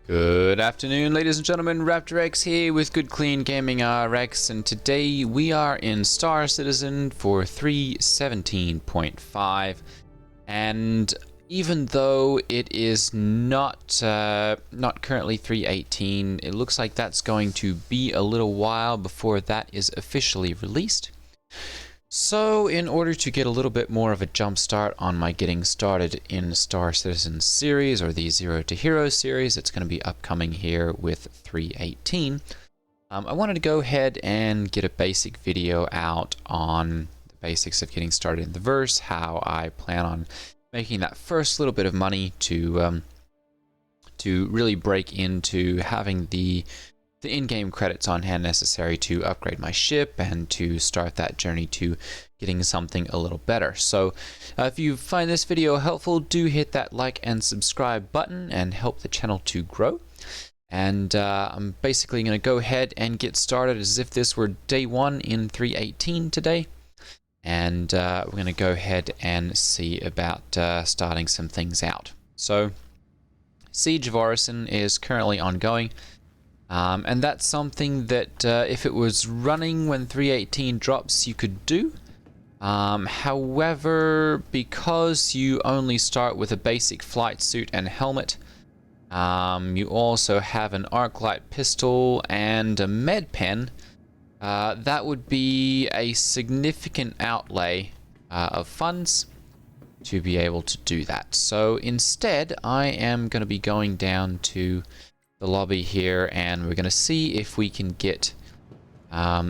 Good afternoon, ladies and gentlemen. Raptor X here with Good Clean Gaming RX, and today we are in Star Citizen for 3.17.5. And even though it is not currently 3.18, it looks like that's going to be a little while before that is officially released. So in order to get a little bit more of a jump start on my getting started in Star Citizen series, or the Zero to Hero series, it's going to be upcoming here with 3.18, I wanted to go ahead and get a basic video out on the basics of getting started in the verse, how I plan on making that first little bit of money to really break into having the in-game credits on hand necessary to upgrade my ship and to start that journey to getting something a little better. So if you find this video helpful, do hit that like and subscribe button and help the channel to grow. And I'm basically going to go ahead and get started as if this were day one in 3.18 today. And we're going to go ahead and see about starting some things out. So Siege of Orison is currently ongoing. And that's something that if it was running when 3.18 drops, you could do. However, because you only start with a basic flight suit and helmet, you also have an arc light pistol and a med pen, that would be a significant outlay of funds to be able to do that. So instead, I am going to be going down to the lobby here, and we're going to see if we can get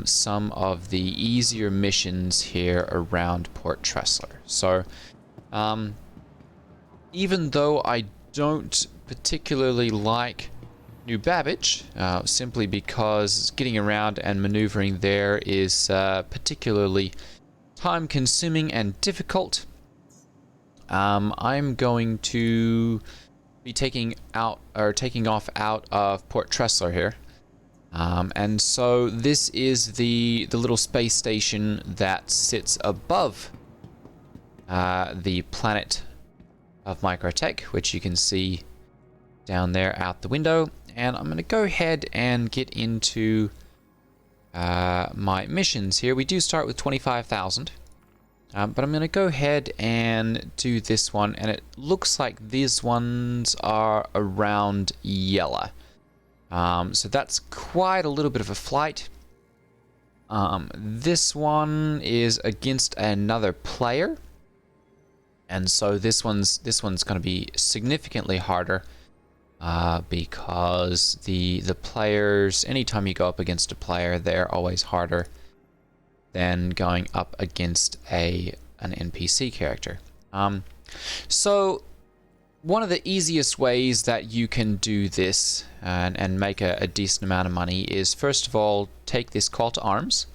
some of the easier missions here around Port Tressler. So even though I don't particularly like New Babbage, simply because getting around and maneuvering there is particularly time consuming and difficult, I'm going to be taking off out of Port Tressler here, and so this is the little space station that sits above the planet of Microtech, which you can see down there out the window. And I'm going to go ahead and get into my missions here. We do start with 25,000. But I'm going to go ahead and do this one, and it looks like these ones are around Yella. So that's quite a little bit of a flight. This one is against another player, and so this one's going to be significantly harder because the players, anytime you go up against a player, they're always harder than going up against an NPC character. So one of the easiest ways that you can do this and make a decent amount of money is, first of all, take this call to arms,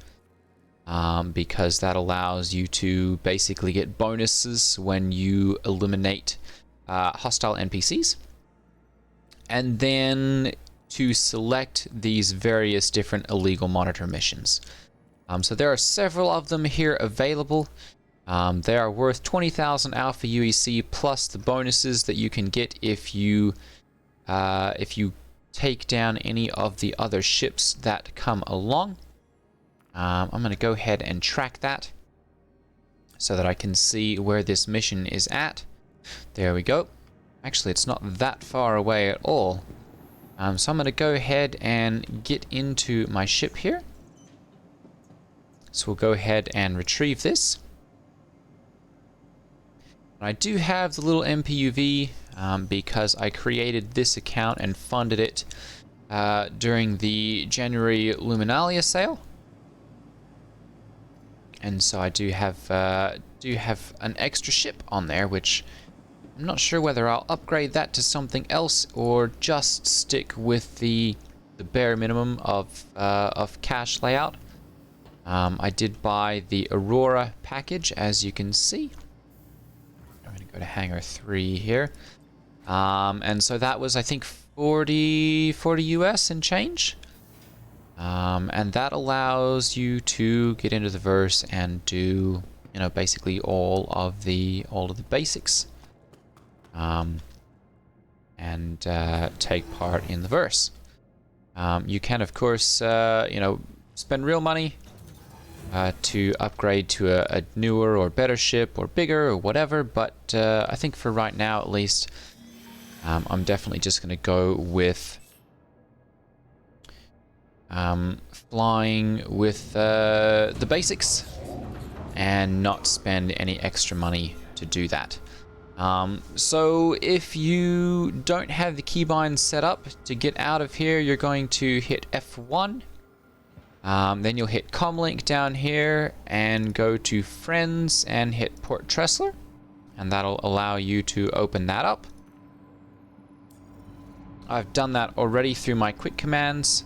because that allows you to basically get bonuses when you eliminate hostile NPCs, and then to select these various different illegal monitor missions. So there are several of them here available. They are worth 20,000 Alpha UEC plus the bonuses that you can get if you take down any of the other ships that come along. I'm going to go ahead and track that so that I can see where this mission is at. There we go. Actually, it's not that far away at all. So I'm going to go ahead and get into my ship here. So we'll go ahead and retrieve this. I do have the little MPUV because I created this account and funded it during the January Luminalia sale. And so I do have an extra ship on there, which I'm not sure whether I'll upgrade that to something else or just stick with the bare minimum of cash layout. I did buy the Aroura package, as you can see. I'm going to go to Hangar 3 here. And so that was, I think, 40 US and change. And that allows you to get into the verse and do, basically all of the basics. and take part in the verse. You can, of course, you know, spend real money to upgrade to a newer or better ship or bigger or whatever, but I think for right now at least, I'm definitely just going to go with flying with the basics and not spend any extra money to do that. So if you don't have the keybind set up to get out of here, you're going to hit F1. Then you'll hit comlink down here and go to friends and hit port Tressler, and that'll allow you to open that up. I've done that already through my quick commands.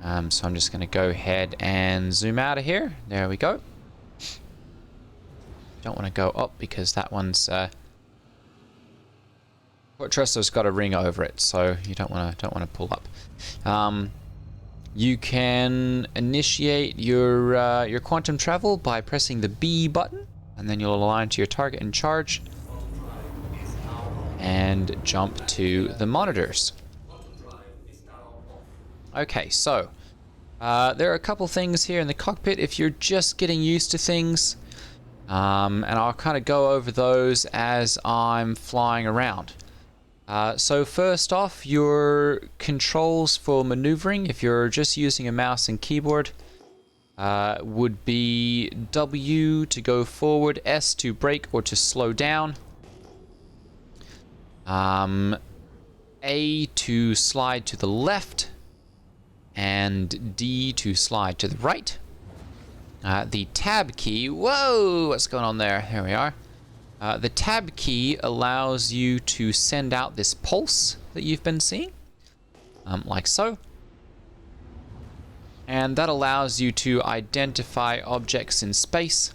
So I'm just going to go ahead and zoom out of here. There we go. Don't want to go up because that one's port Tressler's got a ring over it, so you don't want to pull up. You can initiate your quantum travel by pressing the B button, and then you'll align to your target and charge, and jump to the monitors. Okay, so there are a couple things here in the cockpit if you're just getting used to things, and I'll kind of go over those as I'm flying around. So first off, your controls for maneuvering, if you're just using a mouse and keyboard, would be W to go forward, S to brake or to slow down, A to slide to the left, and D to slide to the right. The tab key, whoa, what's going on there? Here we are. The tab key allows you to send out this pulse that you've been seeing, like so. And that allows you to identify objects in space,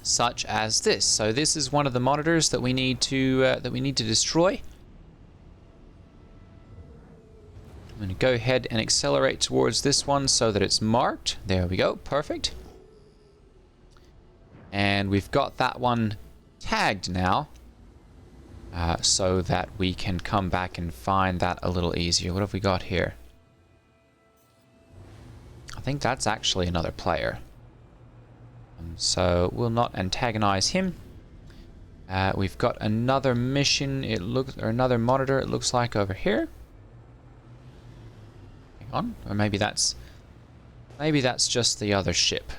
such as this. So this is one of the monitors that we need to destroy. I'm going to go ahead and accelerate towards this one so that it's marked. There we go, perfect. And we've got that one tagged now, so that we can come back and find that a little easier. What have we got here? I think that's actually another player. So we'll not antagonize him. We've got another mission, or another monitor, it looks like, over here. Hang on, or maybe that's just the other ship.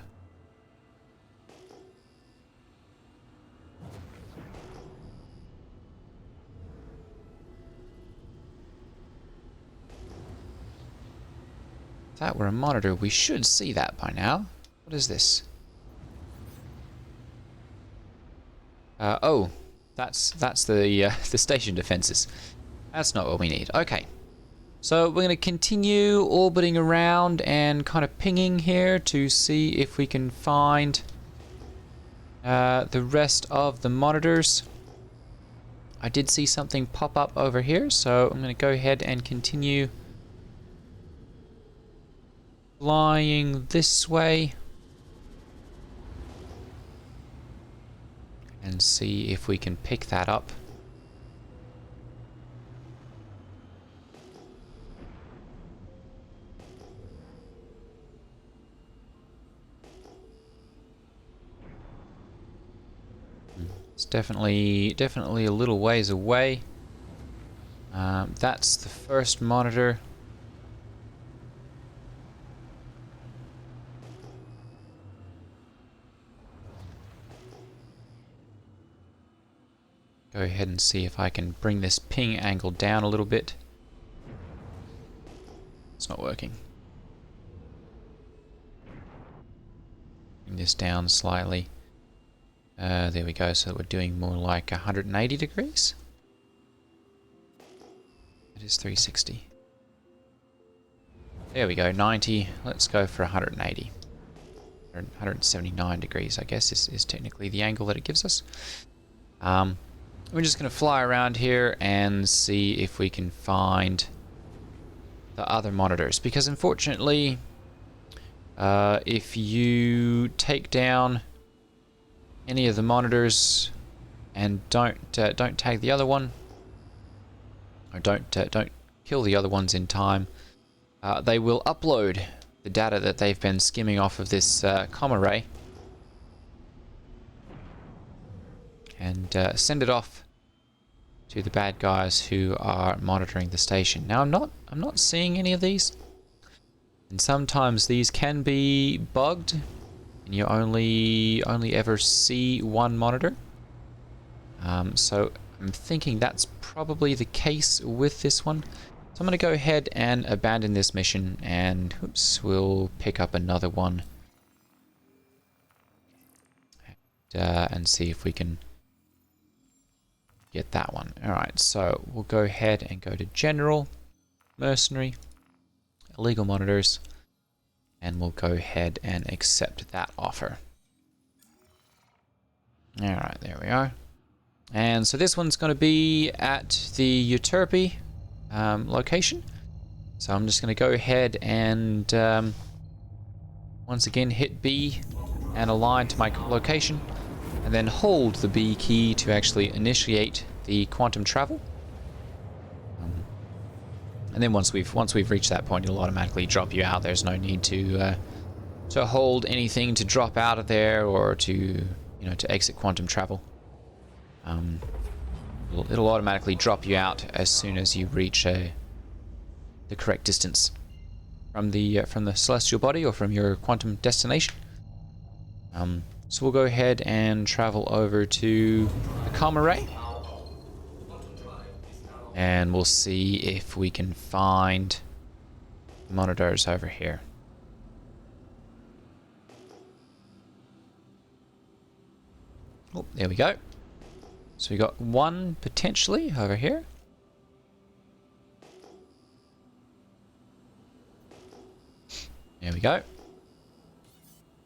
If that were a monitor, we should see that by now. What is this? Oh, that's the station defenses. That's not what we need. Okay, so we're going to continue orbiting around and kind of pinging here to see if we can find the rest of the monitors. I did see something pop up over here, so I'm going to go ahead and continue flying this way and see if we can pick that up. It's definitely a little ways away. That's the first monitor. Go ahead and see if I can bring this ping angle down a little bit. It's not working. Bring this down slightly. There we go, so we're doing more like 180 degrees. It is 360. There we go, 90. Let's go for 180. 179 degrees, I guess, is technically the angle that it gives us. We're just going to fly around here and see if we can find the other monitors, because unfortunately, if you take down any of the monitors and don't tag the other one, or don't kill the other ones in time, they will upload the data that they've been skimming off of this comm array and send it off to the bad guys who are monitoring the station. Now I'm not seeing any of these, and sometimes these can be bugged, and you only ever see one monitor. So I'm thinking that's probably the case with this one. So I'm going to go ahead and abandon this mission, and oops, we'll pick up another one and see if we can get that one. Alright, so we'll go ahead and go to General, Mercenary, Illegal Monitors, and we'll go ahead and accept that offer. Alright, there we are. And so this one's going to be at the Euterpe location. So I'm just going to go ahead and once again hit B and align to my location, and then hold the B key to actually initiate the quantum travel. And then once we've reached that point, it'll automatically drop you out. There's no need to hold anything to drop out of there or to to exit quantum travel. It'll automatically drop you out as soon as you reach the correct distance from the celestial body or from your quantum destination. So we'll go ahead and travel over to the comm array, and we'll see if we can find monitors over here. Oh, there we go. So we got one potentially over here. There we go.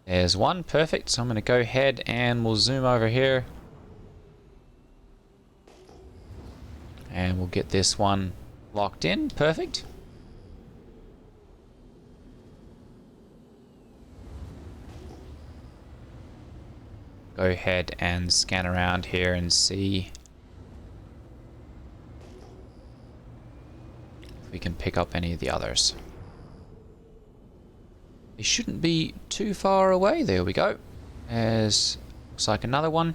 There's one, perfect. So I'm going to go ahead and we'll zoom over here. And we'll get this one locked in, perfect. Go ahead and scan around here and see if we can pick up any of the others. They shouldn't be too far away. There we go. There's, looks like another one.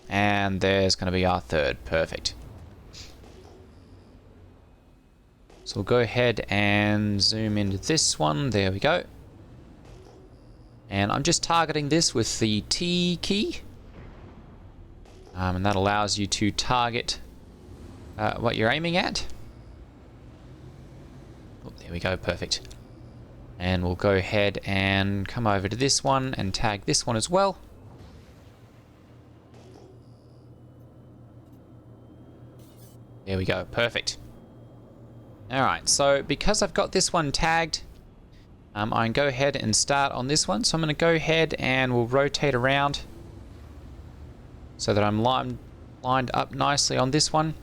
And there's going to be our third. Perfect. So we'll go ahead and zoom into this one. There we go. And I'm just targeting this with the T key. And that allows you to target what you're aiming at. Oh, there we go. Perfect. And we'll go ahead and come over to this one and tag this one as well. There we go, perfect. Alright, so because I've got this one tagged, I can go ahead and start on this one. So I'm going to go ahead and we'll rotate around so that I'm lined up nicely on this one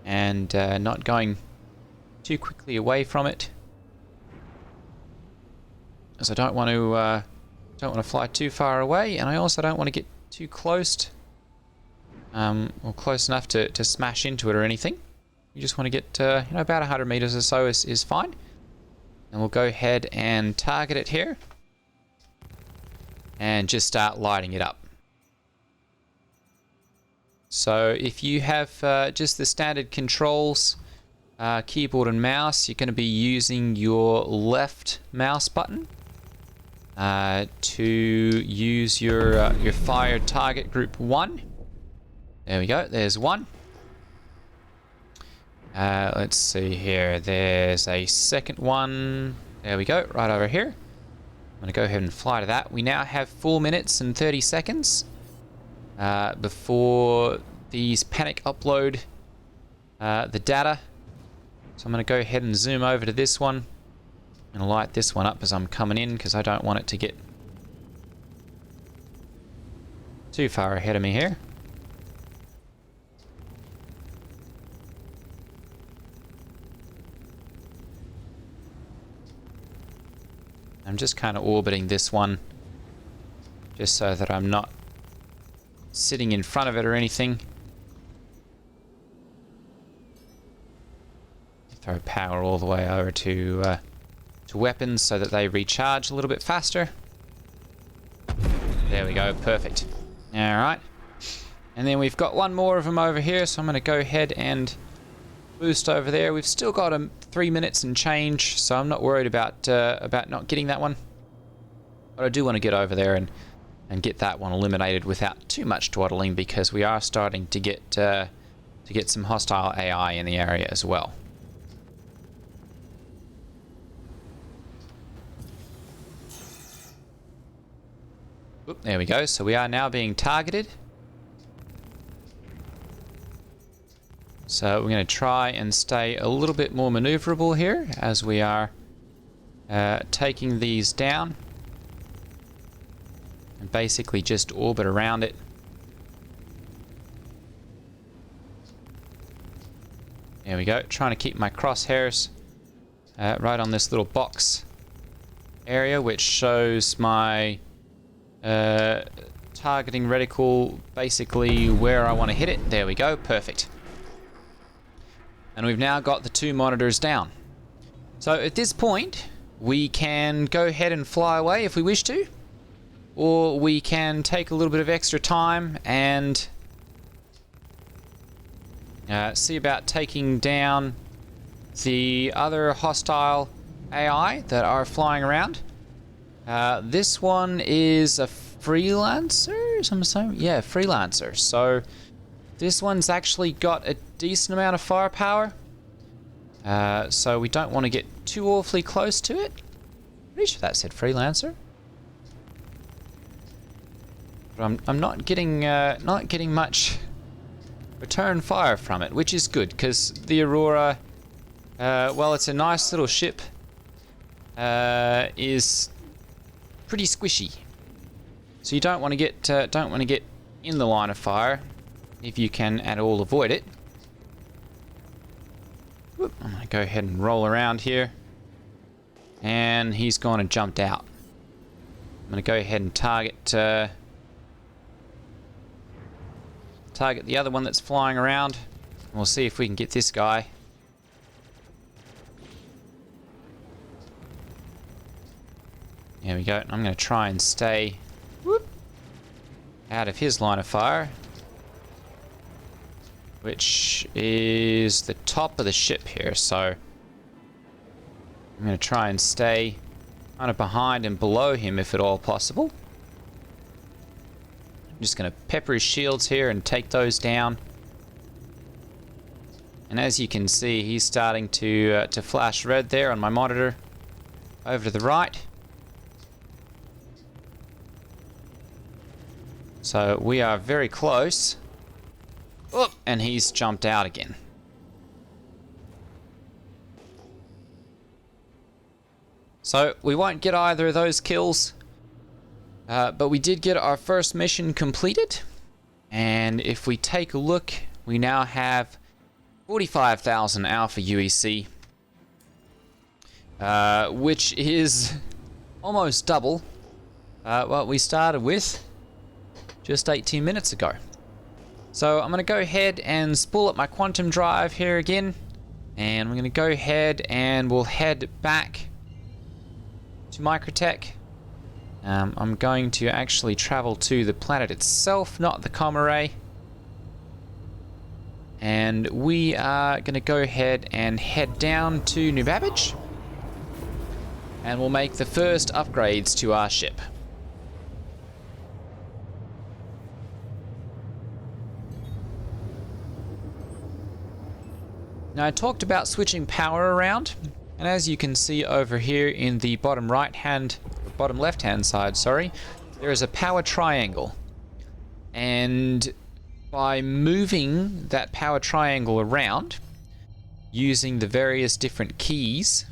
and not going too quickly away from it. As I don't want to fly too far away, and I also don't want to get too close, or close enough to smash into it or anything. You just want to get about 100 meters or so is fine. And we'll go ahead and target it here, and just start lighting it up. So if you have just the standard controls, keyboard and mouse, you're going to be using your left mouse button to use your fire target group 1. There we go, there's one. Let's see here, there's a second one. There we go, right over here. I'm going to go ahead and fly to that. We now have 4 minutes and 30 seconds before these panic upload the data. So I'm going to go ahead and zoom over to this one and light this one up as I'm coming in, because I don't want it to get too far ahead of me here. I'm just kind of orbiting this one just so that I'm not sitting in front of it or anything. throw power all the way over to weapons so that they recharge a little bit faster. There we go, perfect. Alright. And then we've got one more of them over here, so I'm going to go ahead and boost over there. We've still got 3 minutes and change, so I'm not worried about not getting that one. But I do want to get over there and get that one eliminated without too much dawdling, because we are starting to get some hostile AI in the area as well. Oop, there we go. So we are now being targeted. So we're going to try and stay a little bit more maneuverable here as we are taking these down. And basically just orbit around it. There we go. Trying to keep my crosshairs right on this little box area, which shows my targeting reticle, basically where I want to hit it. There we go, perfect. And we've now got the 2 monitors down. So at this point, we can go ahead and fly away if we wish to, or we can take a little bit of extra time and see about taking down the other hostile AI that are flying around. This one is a freelancer, I'm assuming? Yeah, freelancer. So this one's actually got a decent amount of firepower. So we don't want to get too awfully close to it. Pretty sure that said freelancer. But I'm not getting much return fire from it, which is good, because the Aroura, well, it's a nice little ship, is pretty squishy. So you don't want to get in the line of fire if you can at all avoid it. Whoop, I'm gonna go ahead and roll around here, and he's gone and jumped out. I'm gonna go ahead and target the other one that's flying around. And we'll see if we can get this guy. There we go. I'm going to try and stay out of his line of fire, which is the top of the ship here. So I'm going to try and stay kind of behind and below him if at all possible. I'm just going to pepper his shields here and take those down. And as you can see, he's starting to flash red there on my monitor over to the right. So we are very close. Oh, and he's jumped out again. So we won't get either of those kills. But we did get our first mission completed. And if we take a look, we now have 45,000 Alpha UEC. Which is almost double what we started with just 18 minutes ago. So I'm going to go ahead and spool up my quantum drive here again. And we're going to go ahead and we'll head back to Microtech. I'm going to actually travel to the planet itself, not the comm array. And we are going to go ahead and head down to New Babbage. And we'll make the first upgrades to our ship. Now I talked about switching power around, and as you can see over here in the bottom left hand side, sorry, there is a power triangle. And by moving that power triangle around, using the various different keys,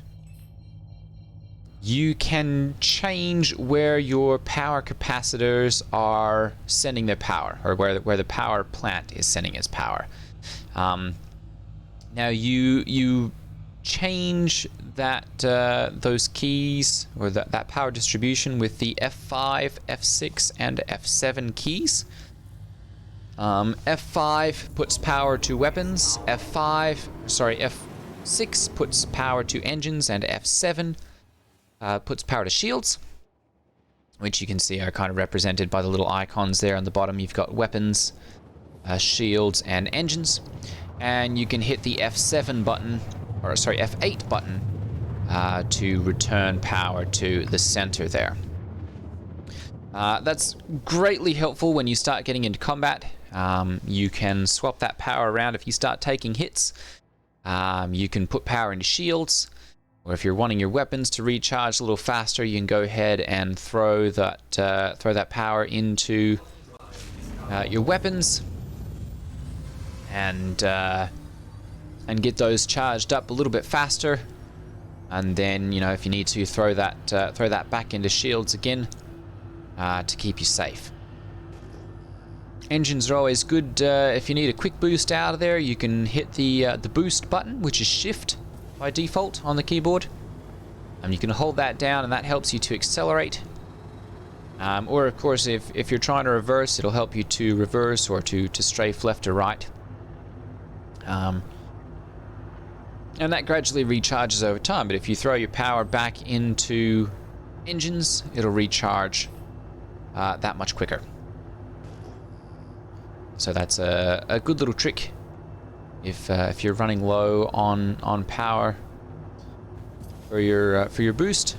you can change where your power capacitors are sending their power, or where the power plant is sending its power. Now you change that those keys, or that power distribution, with the F5, F6, and F7 keys. F5 puts power to weapons. F5 F6 puts power to engines, and F7 puts power to shields, which you can see are kind of represented by the little icons there on the bottom. You've got weapons, shields, and engines. And you can hit the F7 button, or sorry, F8 button, to return power to the center there. That's greatly helpful when you start getting into combat. You can swap that power around if you start taking hits. You can put power into shields, or if you're wanting your weapons to recharge a little faster, you can go ahead and throw that power into your weapons, and get those charged up a little bit faster. And then, if you need to, throw that back into shields again to keep you safe. Engines are always good. If you need a quick boost out of there, you can hit the boost button, which is shift by default on the keyboard. You can hold that down, and that helps you to accelerate. Or of course, if you're trying to reverse, it'll help you to reverse or to strafe left or right. And that gradually recharges over time, but if you throw your power back into engines, it'll recharge that much quicker. So that's a good little trick if you're running low on power for your boost,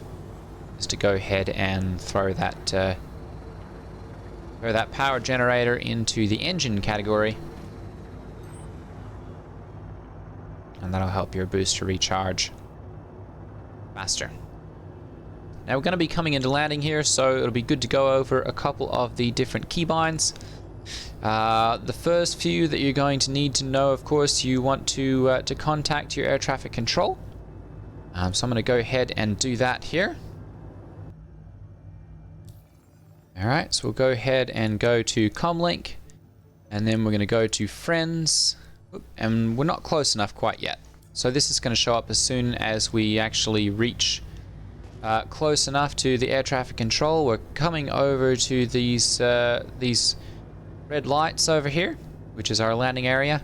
is to go ahead and throw that power generator into the engine category, and that'll help your boost to recharge faster. Now we're going to be coming into landing here, so it'll be good to go over a couple of the different keybinds. The first few that you're going to need to know, of course, you want to contact your air traffic control. So I'm going to go ahead and do that here. Alright, so we'll go ahead and go to Comlink, and then we're going to go to Friends, and we're not close enough quite yet. So this is going to show up as soon as we actually reach close enough to the air traffic control. We're coming over to these red lights over here, which is our landing area.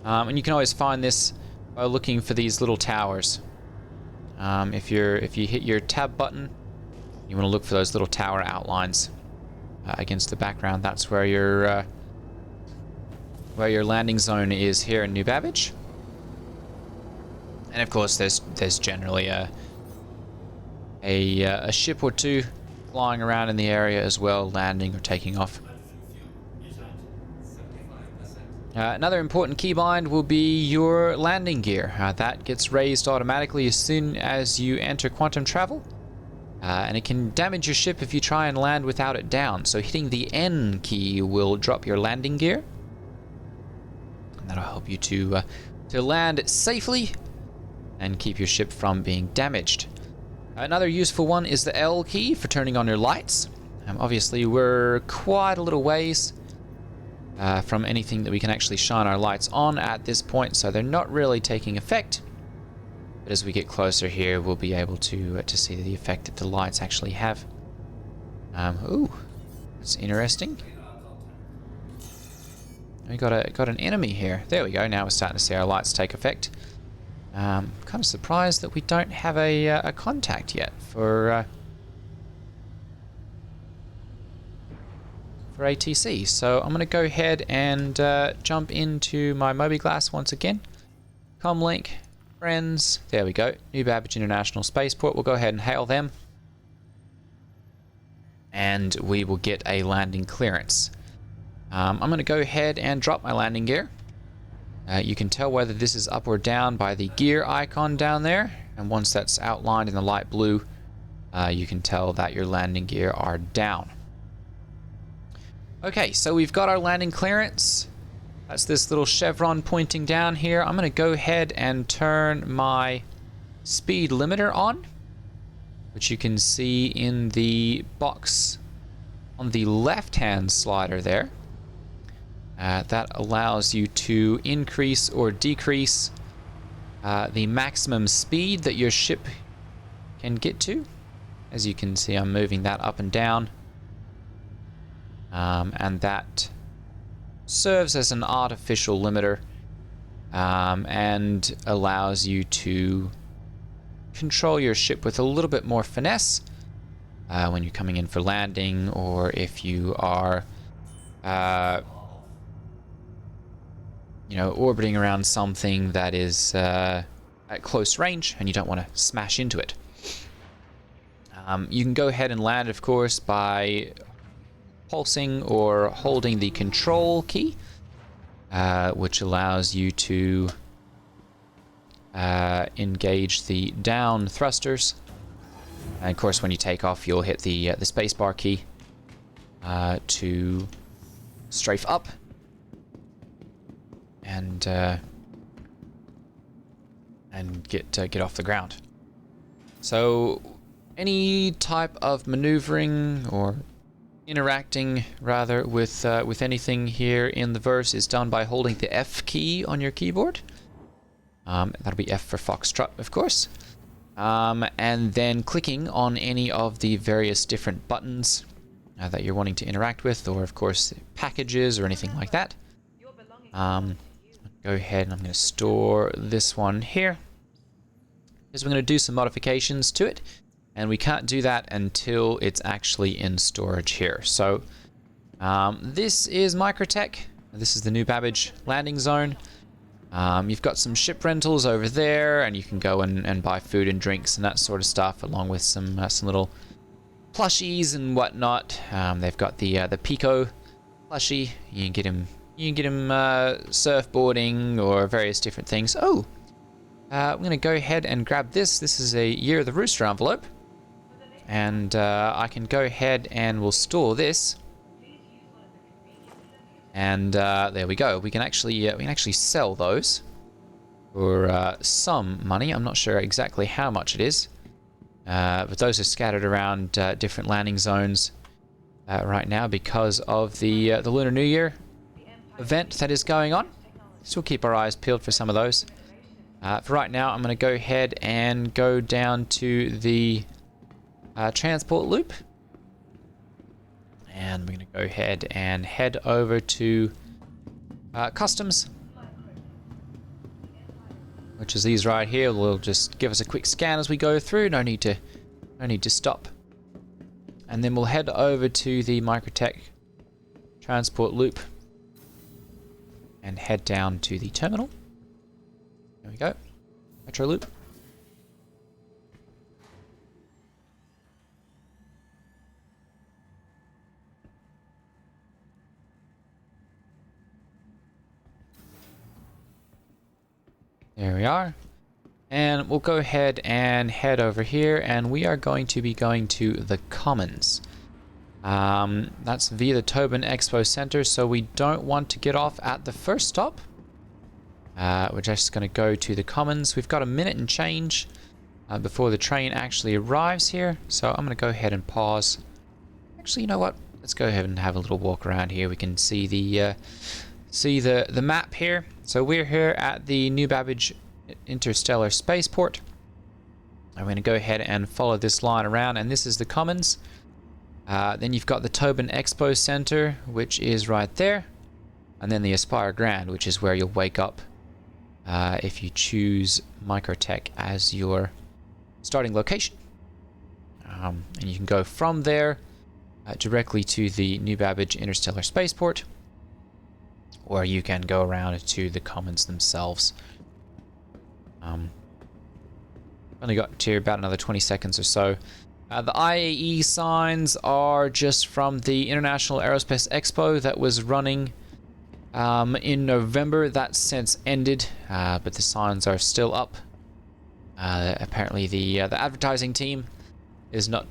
And you can always find this by looking for these little towers. If you hit your tab button, you want to look for those little tower outlines against the background. That's where your landing zone is here in New Babbage. And of course, there's generally a ship or two flying around in the area as well, landing or taking off. Another important keybind will be your landing gear. That gets raised automatically as soon as you enter quantum travel. And it can damage your ship if you try and land without it down. So hitting the N key will drop your landing gear. And that'll help you to land safely and keep your ship from being damaged. Another useful one is the L key for turning on your lights. Obviously, we're quite a little ways from anything that we can actually shine our lights on at this point, so they're not really taking effect. But as we get closer here, we'll be able to see the effect that the lights actually have. Ooh, that's interesting. We got an enemy here. There we go. Now we're starting to see our lights take effect. Kind of surprised that we don't have a contact yet for ATC. So I'm going to go ahead and jump into my Mobiglass once again. Comlink, Friends, there we go. New Babbage International Spaceport. We'll go ahead and hail them. And we will get a landing clearance. I'm going to go ahead and drop my landing gear. You can tell whether this is up or down by the gear icon down there. And once that's outlined in the light blue, you can tell that your landing gear are down. Okay, so we've got our landing clearance. That's this little chevron pointing down here. I'm going to go ahead and turn my speed limiter on, which you can see in the box on the left-hand slider there. That allows you to increase or decrease the maximum speed that your ship can get to. As you can see, I'm moving that up and down. And that serves as an artificial limiter and allows you to control your ship with a little bit more finesse when you're coming in for landing, or if you are orbiting around something that is at close range and you don't want to smash into it. You can go ahead and land, of course, by pulsing or holding the control key, which allows you to engage the down thrusters. And of course, when you take off, you'll hit the spacebar key to strafe up and get off the ground. So any type of maneuvering or interacting rather with anything here in the verse is done by holding the F key on your keyboard. That'll be F for Foxtrot, of course. And then clicking on any of the various different buttons that you're wanting to interact with, or of course packages or anything like that. Go ahead and I'm going to store this one here, because we're going to do some modifications to it, and we can't do that until it's actually in storage here. So this is Microtech. This is the New Babbage landing zone. You've got some ship rentals over there, and you can go and buy food and drinks and that sort of stuff, along with some little plushies and whatnot. They've got the Pico plushie. You can get him surfboarding or various different things. Oh, I'm going to go ahead and grab this. This is a Year of the Rooster envelope, and I can go ahead and we'll store this. And there we go. We can actually sell those for some money. I'm not sure exactly how much it is, but those are scattered around different landing zones right now because of the Lunar New Year event that is going on. So we'll keep our eyes peeled for some of those. For right now, I'm going to go ahead and go down to the transport loop. And we're going to go ahead and head over to customs, which is these right here. Will just give us a quick scan as we go through. No need to stop. And then we'll head over to the Microtech transport loop and head down to the terminal. There we go. Metro loop. There we are. And we'll go ahead and head over here, and we are going to be going to the Commons. That's via the Tobin Expo Center, so we don't want to get off at the first stop. We're just going to go to the Commons. We've got a minute and change before the train actually arrives here, so I'm going to go ahead and pause. Actually, you know what? Let's go ahead and have a little walk around here. We can see the map here. So we're here at the New Babbage Interstellar Spaceport. I'm going to go ahead and follow this line around, and this is the Commons. Then you've got the Tobin Expo Center, which is right there, and then the Aspire Grand, which is where you'll wake up if you choose Microtech as your starting location. And you can go from there directly to the New Babbage Interstellar Spaceport, or you can go around to the Commons themselves. Only got to about another 20 seconds or so. The IAE signs are just from the International Aerospace Expo that was running in November. That's since ended, but the signs are still up. Apparently the advertising team is not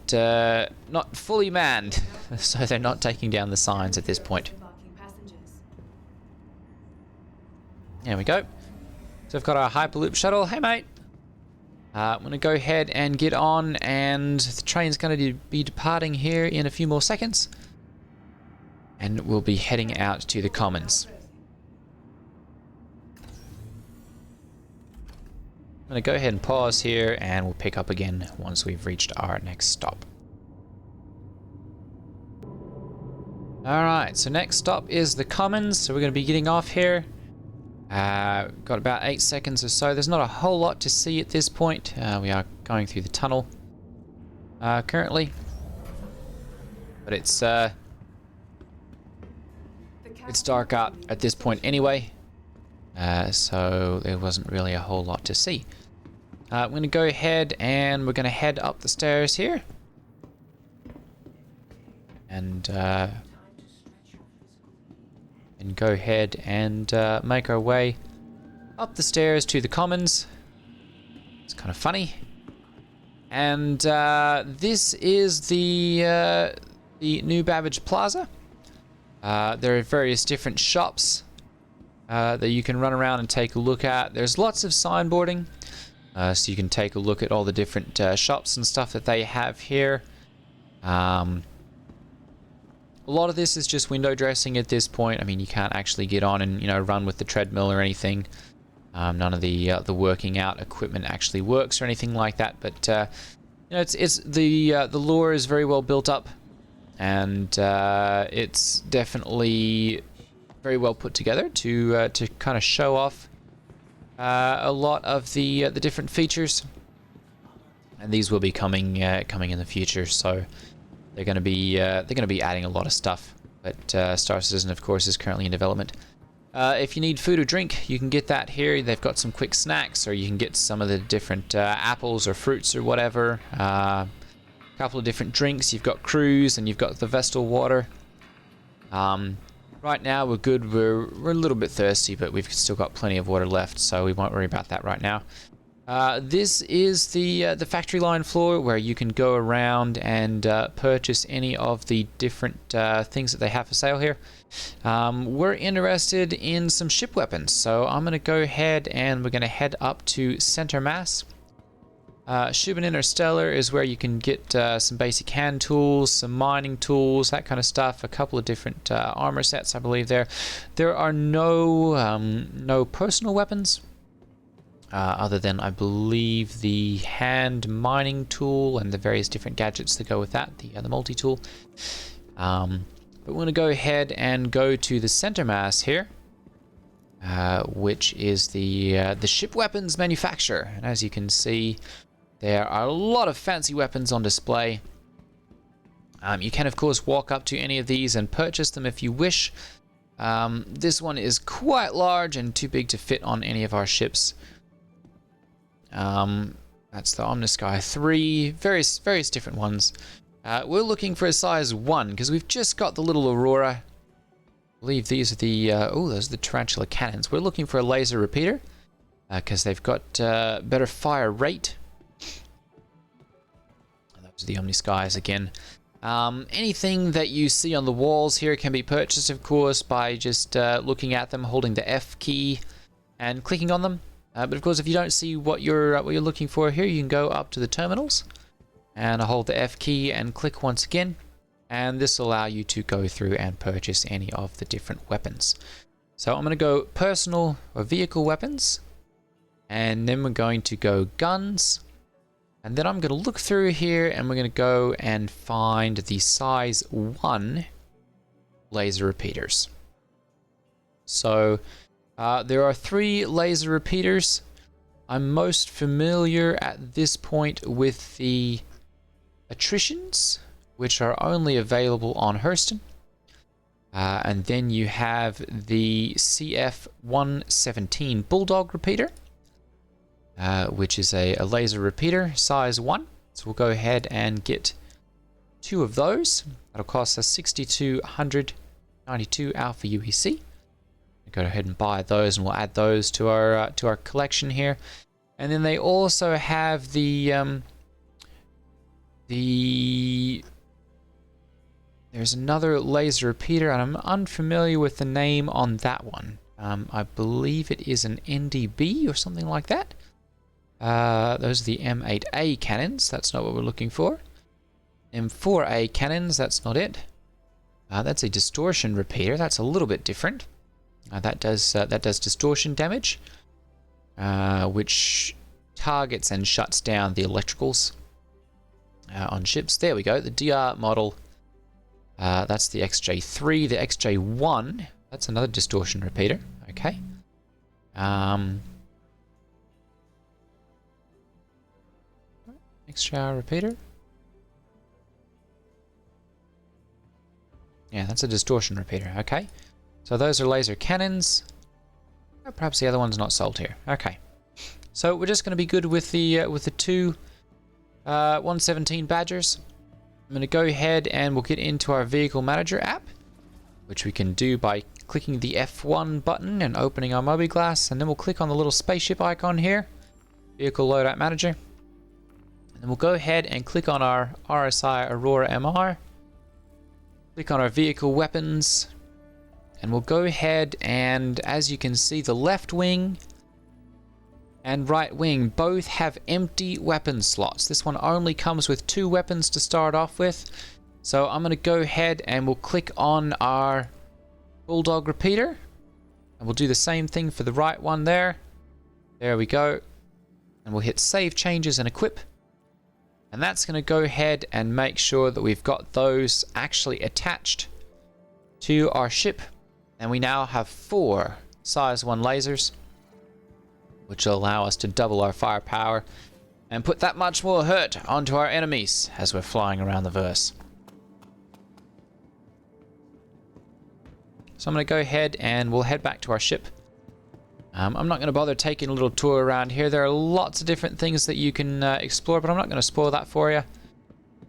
fully manned, so they're not taking down the signs at this point. There we go. So I've got our Hyperloop shuttle. Hey, mate. I'm going to go ahead and get on, and the train's going to be departing here in a few more seconds. And we'll be heading out to the Commons. I'm going to go ahead and pause here, and we'll pick up again once we've reached our next stop. Alright, so next stop is the Commons, so we're going to be getting off here. Got about 8 seconds or so. There's not a whole lot to see at this point. We are going through the tunnel currently. But it's dark out at this point anyway. So there wasn't really a whole lot to see. I'm going to go ahead and we're going to head up the stairs here. And go ahead and make our way up the stairs to the commons. It's kind of funny. And this is the New Babbage Plaza. There are various different shops that you can run around and take a look at. There's lots of signboarding, so you can take a look at all the different shops and stuff that they have here. A lot of this is just window dressing at this point. I mean, you can't actually get on and, you know, run with the treadmill or anything. None of the working out equipment actually works or anything like that. But you know, it's the lore is very well built up, and it's definitely very well put together to kind of show off a lot of the different features. And these will be coming in the future, so. They're going to be adding a lot of stuff, but Star Citizen, of course, is currently in development. If you need food or drink, you can get that here. They've got some quick snacks, or you can get some of the different apples or fruits or whatever. A couple of different drinks. You've got Cruise and you've got the Vestal water. Right now we're good. We're a little bit thirsty, but we've still got plenty of water left, so we won't worry about that right now. This is the factory line floor where you can go around and purchase any of the different things that they have for sale here. We're interested in some ship weapons, so I'm going to go ahead and we're going to head up to Center Mass. Ship and Interstellar is where you can get some basic hand tools, some mining tools, that kind of stuff. A couple of different armor sets, I believe. There are no personal weapons. Other than, I believe, the hand mining tool and the various different gadgets that go with that, the multi-tool. But we're going to go ahead and go to the center mass here, which is the ship weapons manufacturer. And as you can see, there are a lot of fancy weapons on display. You can, of course, walk up to any of these and purchase them if you wish. This one is quite large and too big to fit on any of our ships. That's the Omnisky 3, various different ones. We're looking for a size 1 because we've just got the little Aroura. I believe these are those are the tarantula cannons. We're looking for a laser repeater because they've got better fire rate. And those are the Omniskys again. Anything that you see on the walls here can be purchased, of course, by just looking at them, holding the F key and clicking on them. But of course, if you don't see what you're looking for here, you can go up to the terminals and hold the F key and click once again, and this will allow you to go through and purchase any of the different weapons. So I'm going to go personal or vehicle weapons, and then we're going to go guns, and then I'm going to look through here and we're going to go and find the size 1 laser repeaters. So there are 3 laser repeaters. I'm most familiar at this point with the attritions, which are only available on Hurston. And then you have the CF-117 Bulldog repeater, which is a laser repeater, size 1. So we'll go ahead and get 2 of those. That'll cost us 6,292 Alpha UEC. Go ahead and buy those, and we'll add those to our collection here. And then they also have there's another laser repeater, and I'm unfamiliar with the name on that one. I believe it is an NDB or something like that. Those are the M8A cannons. That's not what we're looking for. M4A cannons. That's not it. That's a distortion repeater. That's a little bit different. That does distortion damage, which targets and shuts down the electricals on ships. There we go. The DR model. That's the XJ3. The XJ1. That's another distortion repeater. Okay. Extra repeater? Yeah, that's a distortion repeater. Okay. So those are laser cannons. Perhaps the other one's not sold here. Okay. So we're just going to be good with the two 117 Badgers. I'm going to go ahead and we'll get into our vehicle manager app, which we can do by clicking the F1 button and opening our Mobi Glass, and then we'll click on the little spaceship icon here, vehicle loadout manager, and then we'll go ahead and click on our RSI Aroura MR, click on our vehicle weapons, and we'll go ahead and, as you can see, the left wing and right wing both have empty weapon slots. This one only comes with 2 weapons to start off with. So I'm going to go ahead and we'll click on our Bulldog repeater. And we'll do the same thing for the right one there. There we go. And we'll hit save changes and equip. And that's going to go ahead and make sure that we've got those actually attached to our ship. And we now have 4 size 1 lasers, which will allow us to double our firepower and put that much more hurt onto our enemies as we're flying around the verse. So I'm going to go ahead and we'll head back to our ship. I'm not going to bother taking a little tour around here. There are lots of different things that you can explore, but I'm not going to spoil that for you.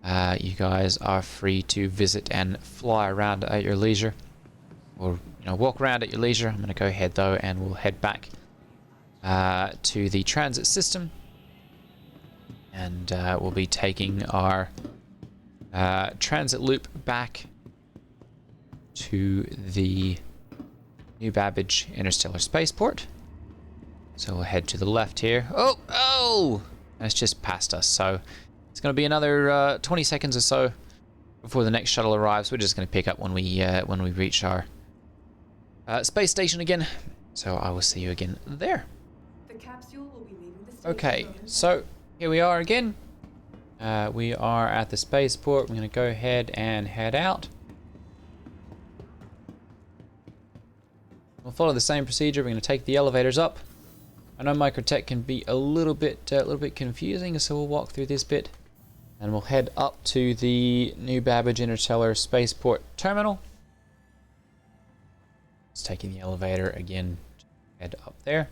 You guys are free to visit and fly around at your leisure, or walk around at your leisure. I'm going to go ahead though and we'll head back to the transit system, and we'll be taking our transit loop back to the New Babbage Interstellar Spaceport. So we'll head to the left here. Oh! And it's just past us, so it's going to be another 20 seconds or so before the next shuttle arrives. We're just going to pick up when we reach our space station again. So I will see you again there. The capsule will be leaving the station. Okay, so here we are again. We are at the spaceport. We're going to go ahead and head out. We'll follow the same procedure. We're going to take the elevators up. I know microtech can be a little bit confusing, so we'll walk through this bit, and we'll head up to the New Babbage Interstellar Spaceport Terminal. Just taking the elevator again. Head up there.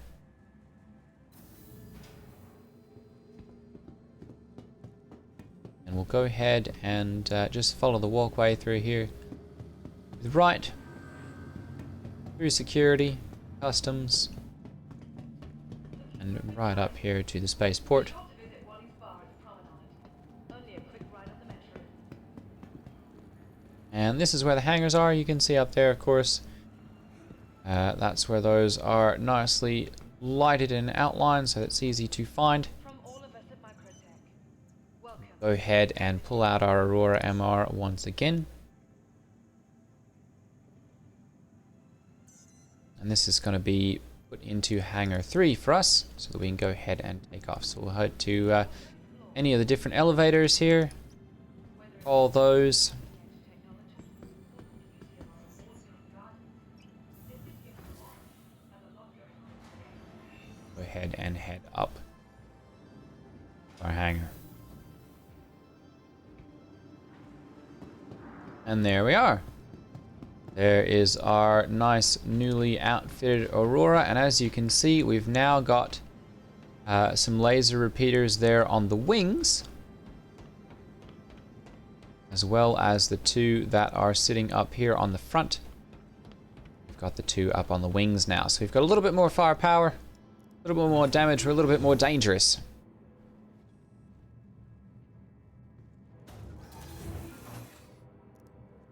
And we'll go ahead and just follow the walkway through here. To the right. Through security, customs, and right up here to the spaceport. And this is where the hangars are. You can see up there, of course. That's where those are nicely lighted and outlined, so it's easy to find. Go ahead and pull out our Aroura MR once again. And this is going to be put into hangar 3 for us, so that we can go ahead and take off. So we'll head to any of the different elevators here. All those. Go ahead and head up our hangar. And there we are. There is our nice newly outfitted Aroura, and as you can see, we've now got some laser repeaters there on the wings, as well as the 2 that are sitting up here on the front. We've got the 2 up on the wings now, so we've got a little bit more firepower, a little bit more damage, we're a little bit more dangerous.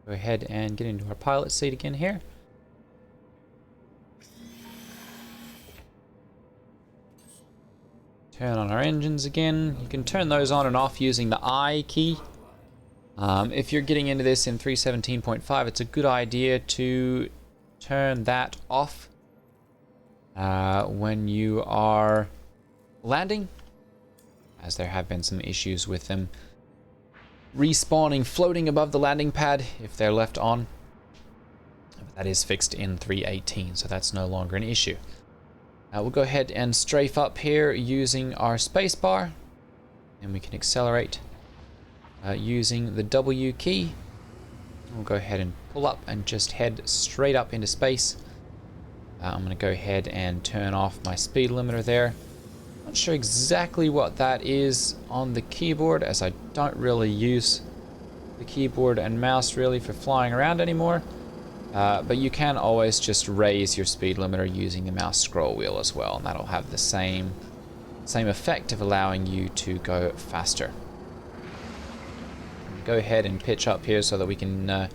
Go ahead and get into our pilot seat again here. Turn on our engines again. You can turn those on and off using the I key. If you're getting into this in 3.17.5, it's a good idea to turn that off when you are landing, as there have been some issues with them respawning floating above the landing pad if they're left on. But that is fixed in 3.18, so that's no longer an issue. We'll go ahead and strafe up here using our spacebar, and we can accelerate using the W key. We'll go ahead and pull up and just head straight up into space. I'm going to go ahead and turn off my speed limiter there. Not sure exactly what that is on the keyboard, as I don't really use the keyboard and mouse really for flying around anymore. But you can always just raise your speed limiter using the mouse scroll wheel as well, and that'll have the same effect of allowing you to go faster. Go ahead and pitch up here so that we can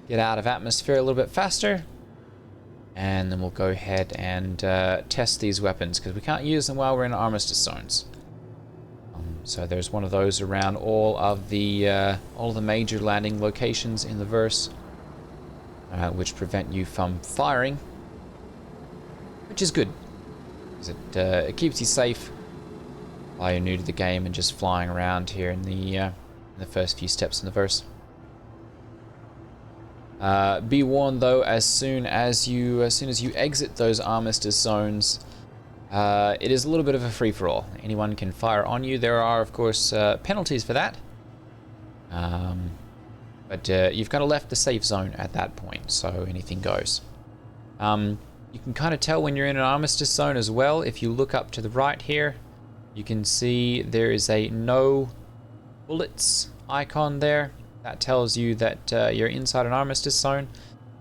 get out of atmosphere a little bit faster. And then we'll go ahead and test these weapons, because we can't use them while we're in armistice zones. So there's one of those around all of the major landing locations in the verse, which prevent you from firing, which is good, because it keeps you safe while you're new to the game and just flying around here in the first few steps in the verse. Be warned though, as soon as you exit those armistice zones, it is a little bit of a free-for-all. Anyone can fire on you. There are, of course, penalties for that. But you've kind of left the safe zone at that point, so anything goes. You can kind of tell when you're in an armistice zone as well. If you look up to the right here, you can see there is a no bullets icon there. That tells you that you're inside an armistice zone.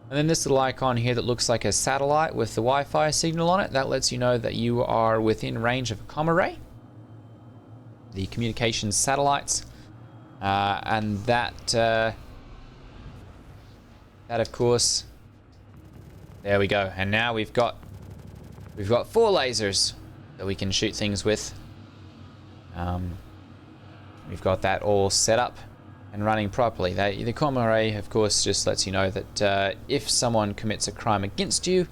And then this little icon here that looks like a satellite with the Wi-Fi signal on it, that lets you know that you are within range of a comm array, the communications satellites, and that of course, there we go. And now we've got 4 lasers that we can shoot things with. We've got that all set up and running properly. The comm array, of course, just lets you know that if someone commits a crime against you,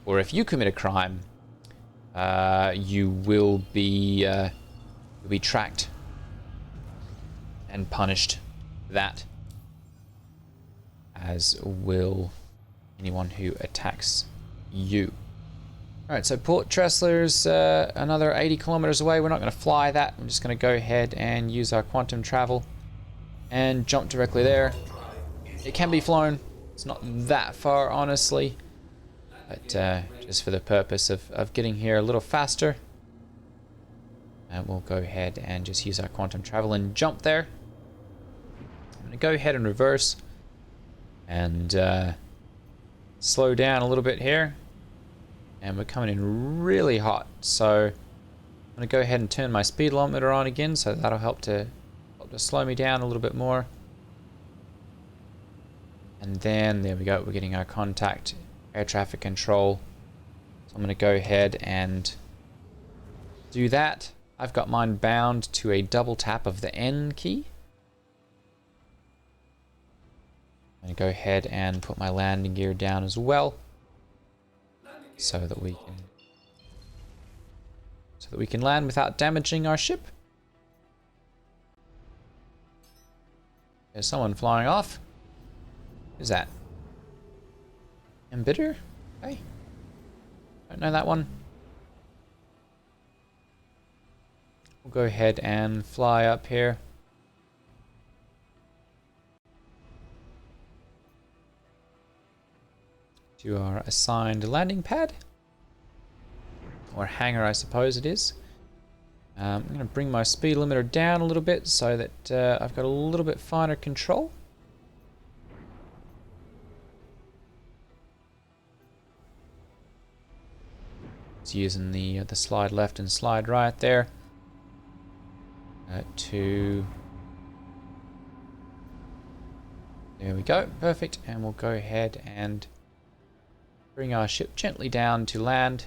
or if you commit a crime, you will be tracked and punished for that, as will anyone who attacks you. Alright, so Port Tressler's another 80 kilometers away. We're not going to fly that. I'm just going to go ahead and use our quantum travel and jump directly there. It can be flown. It's not that far, honestly, but just for the purpose of getting here a little faster, we'll go ahead and just use our quantum travel and jump there. I'm going to go ahead and reverse and slow down a little bit here, and we're coming in really hot, so I'm going to go ahead and turn my speed limiter on again, so that'll help to slow me down a little bit more. And then there we go, we're getting our contact air traffic control, so I'm going to go ahead and do that. I've got mine bound to a double tap of the N key. I'm going to go ahead and put my landing gear down as well, so that we can land without damaging our ship. There's someone flying off. Who's that? Embitter? Hey. Don't know that one. We'll go ahead and fly up here. To our assigned landing pad. Or hangar, I suppose it is. I'm going to bring my speed limiter down a little bit so that I've got a little bit finer control. It's using the slide left and slide right there to... There we go, perfect. And we'll go ahead and bring our ship gently down to land.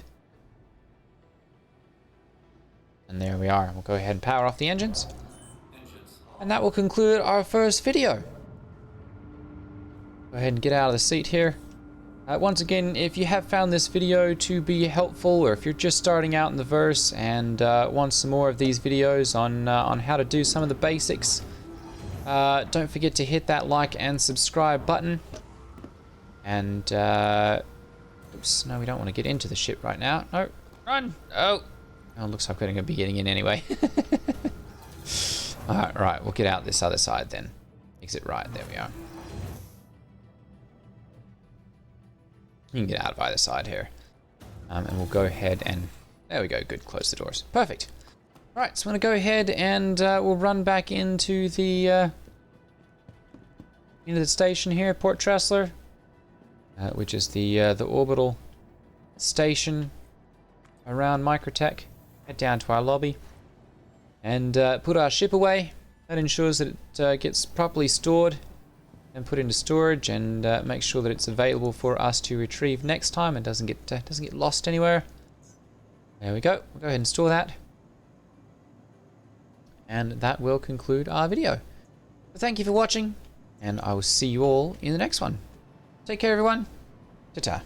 And there we are. We'll go ahead and power off the engines. And that will conclude our first video. Go ahead and get out of the seat here. Once again, if you have found this video to be helpful, or if you're just starting out in the verse and want some more of these videos on how to do some of the basics, don't forget to hit that like and subscribe button. And oops, no, we don't want to get into the ship right now. No, Run! Oh! Oh, looks like we're going to be getting in anyway. Alright, right. We'll get out this other side then. Exit right. There we are. You can get out of either side here. And we'll go ahead and... There we go. Good. Close the doors. Perfect. Right, so I'm going to go ahead and we'll run back into the station here, Port Tressler, which is the orbital station around Microtech. Head down to our lobby and put our ship away. That ensures that it gets properly stored and put into storage, and make sure that it's available for us to retrieve next time and doesn't get lost anywhere. There we go. We'll go ahead and store that. And that will conclude our video. So thank you for watching, and I will see you all in the next one. Take care, everyone. Ta-ta.